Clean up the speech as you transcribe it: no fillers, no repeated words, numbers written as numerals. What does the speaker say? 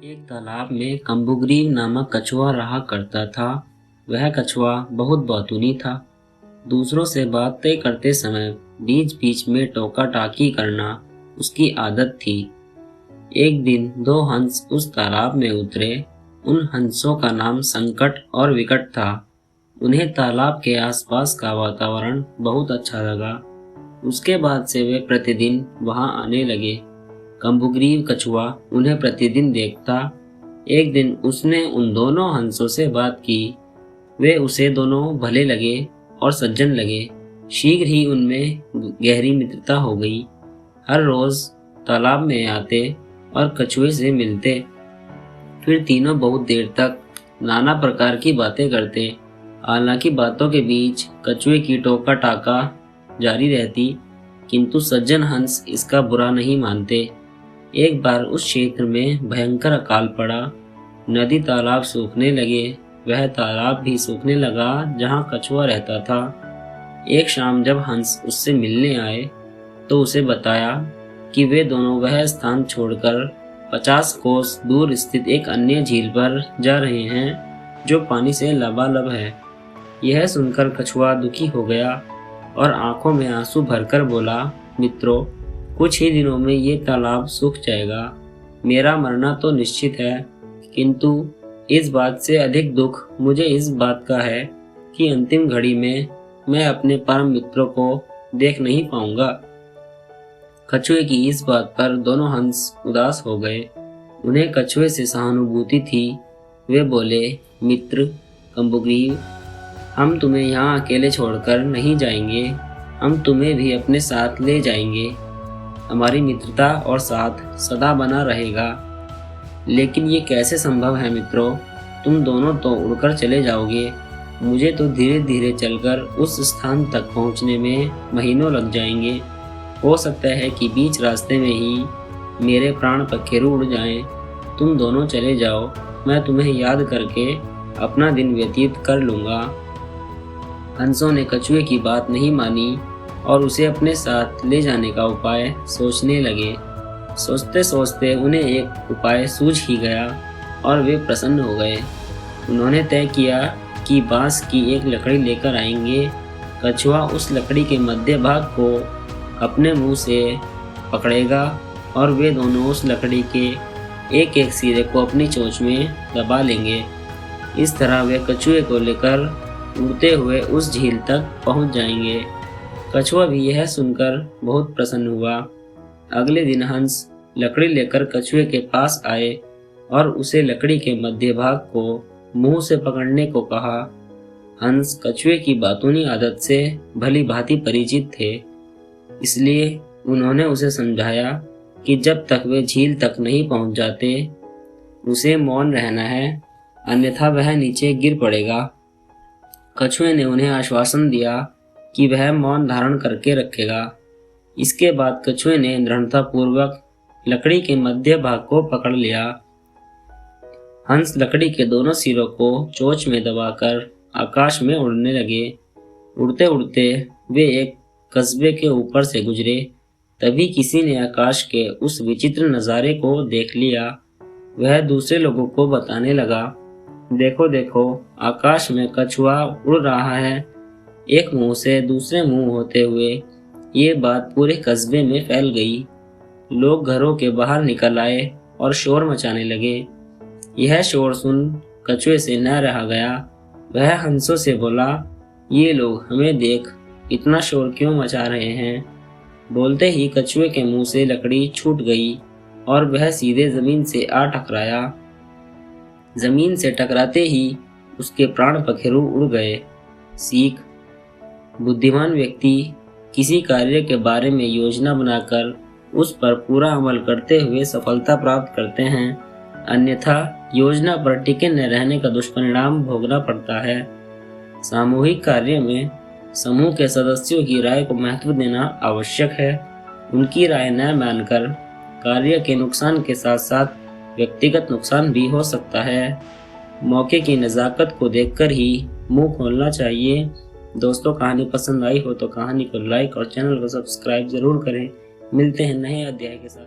एक तालाब में कम्बुग्रीव नामक कछुआ रहा करता था। वह कछुआ बहुत बातूनी था। दूसरों से बातें करते समय बीच बीच में टोका टाकी करना उसकी आदत थी। एक दिन दो हंस उस तालाब में उतरे। उन हंसों का नाम संकट और विकट था। उन्हें तालाब के आसपास का वातावरण बहुत अच्छा लगा। उसके बाद से वे प्रतिदिन वहां आने लगे। कम्बुग्रीव कछुआ उन्हें प्रतिदिन देखता। एक दिन उसने उन दोनों हंसों से बात की। वे उसे दोनों भले लगे और सज्जन लगे। शीघ्र ही उनमें गहरी मित्रता हो गई। हर रोज तालाब में आते और कछुए से मिलते। फिर तीनों बहुत देर तक नाना प्रकार की बातें करते। हालांकि बातों के बीच कछुए की टोका टाका जारी रहती, किंतु सज्जन हंस इसका बुरा नहीं मानते। एक बार उस क्षेत्र में भयंकर अकाल पड़ा। नदी तालाब सूखने लगे। वह तालाब भी सूखने लगा जहाँ कछुआ रहता था। एक शाम जब हंस उससे मिलने आए तो उसे बताया कि वे दोनों वह स्थान छोड़कर 50 कोस दूर स्थित एक अन्य झील पर जा रहे हैं जो पानी से लबालब है। यह सुनकर कछुआ दुखी हो गया और आंखों में आंसू भरकर बोला, मित्रों, कुछ ही दिनों में ये तालाब सूख जाएगा। मेरा मरना तो निश्चित है, किंतु इस बात से अधिक दुख मुझे इस बात का है कि अंतिम घड़ी में मैं अपने परम मित्रों को देख नहीं पाऊंगा। कछुए की इस बात पर दोनों हंस उदास हो गए। उन्हें कछुए से सहानुभूति थी। वे बोले, मित्र कम्बुग्रीव, हम तुम्हें यहाँ अकेले छोड़कर नहीं जाएंगे। हम तुम्हें भी अपने साथ ले जाएंगे। हमारी मित्रता और साथ सदा बना रहेगा। लेकिन ये कैसे संभव है मित्रों? तुम दोनों तो उड़कर चले जाओगे। मुझे तो धीरे धीरे चलकर उस स्थान तक पहुंचने में महीनों लग जाएंगे। हो सकता है कि बीच रास्ते में ही मेरे प्राण पखेरु उड़ जाएं। तुम दोनों चले जाओ, मैं तुम्हें याद करके अपना दिन व्यतीत कर लूँगा। हंसों ने कछुए की बात नहीं मानी और उसे अपने साथ ले जाने का उपाय सोचने लगे। सोचते सोचते उन्हें एक उपाय सूझ ही गया और वे प्रसन्न हो गए। उन्होंने तय किया कि बांस की एक लकड़ी लेकर आएंगे। कछुआ उस लकड़ी के मध्य भाग को अपने मुंह से पकड़ेगा और वे दोनों उस लकड़ी के एक एक सिरे को अपनी चोंच में दबा लेंगे। इस तरह वे कछुए को लेकर उड़ते हुए उस झील तक पहुंच जाएंगे। कछुआ भी यह सुनकर बहुत प्रसन्न हुआ। अगले दिन हंस लकड़ी लेकर कछुए के पास आए और उसे लकड़ी के मध्य भाग को मुंह से पकड़ने को कहा। हंस कछुए की बातूनी आदत से भली भांति परिचित थे, इसलिए उन्होंने उसे समझाया कि जब तक वे झील तक नहीं पहुंच जाते उसे मौन रहना है, अन्यथा वह नीचे गिर पड़ेगा। कछुए ने उन्हें आश्वासन दिया कि वह मौन धारण करके रखेगा। इसके बाद कछुए ने दृढ़तापूर्वक लकड़ी के मध्य भाग को पकड़ लिया। हंस लकड़ी के दोनों सिरों को चोंच में दबाकर आकाश में उड़ने लगे। उड़ते उड़ते वे एक कस्बे के ऊपर से गुजरे। तभी किसी ने आकाश के उस विचित्र नज़ारे को देख लिया। वह दूसरे लोगों को बताने लगा, देखो देखो, आकाश में कछुआ उड़ रहा है। एक मुंह से दूसरे मुंह होते हुए ये बात पूरे कस्बे में फैल गई। लोग घरों के बाहर निकल आए और शोर मचाने लगे। यह शोर सुन कछुए से न रहा गया। वह हंसों से बोला, ये लोग हमें देख इतना शोर क्यों मचा रहे हैं? बोलते ही कछुए के मुंह से लकड़ी छूट गई और वह सीधे जमीन से आ टकराया। जमीन से टकराते ही उसके प्राण पखेरु उड़ गए। सीख: बुद्धिमान व्यक्ति किसी कार्य के बारे में योजना बनाकर उस पर पूरा अमल करते हुए सफलता प्राप्त करते हैं, अन्यथा योजना पर टिके न रहने का दुष्परिणाम भोगना पड़ता है। सामूहिक कार्य में समूह के सदस्यों की राय को महत्व देना आवश्यक है। उनकी राय न मानकर कार्य के नुकसान के साथ साथ व्यक्तिगत नुकसान भी हो सकता है। मौके की नज़ाकत को देखकर ही मुंह खोलना चाहिए। दोस्तों, कहानी पसंद आई हो तो कहानी को लाइक और चैनल को सब्सक्राइब जरूर करें। मिलते हैं नए अध्याय के साथ।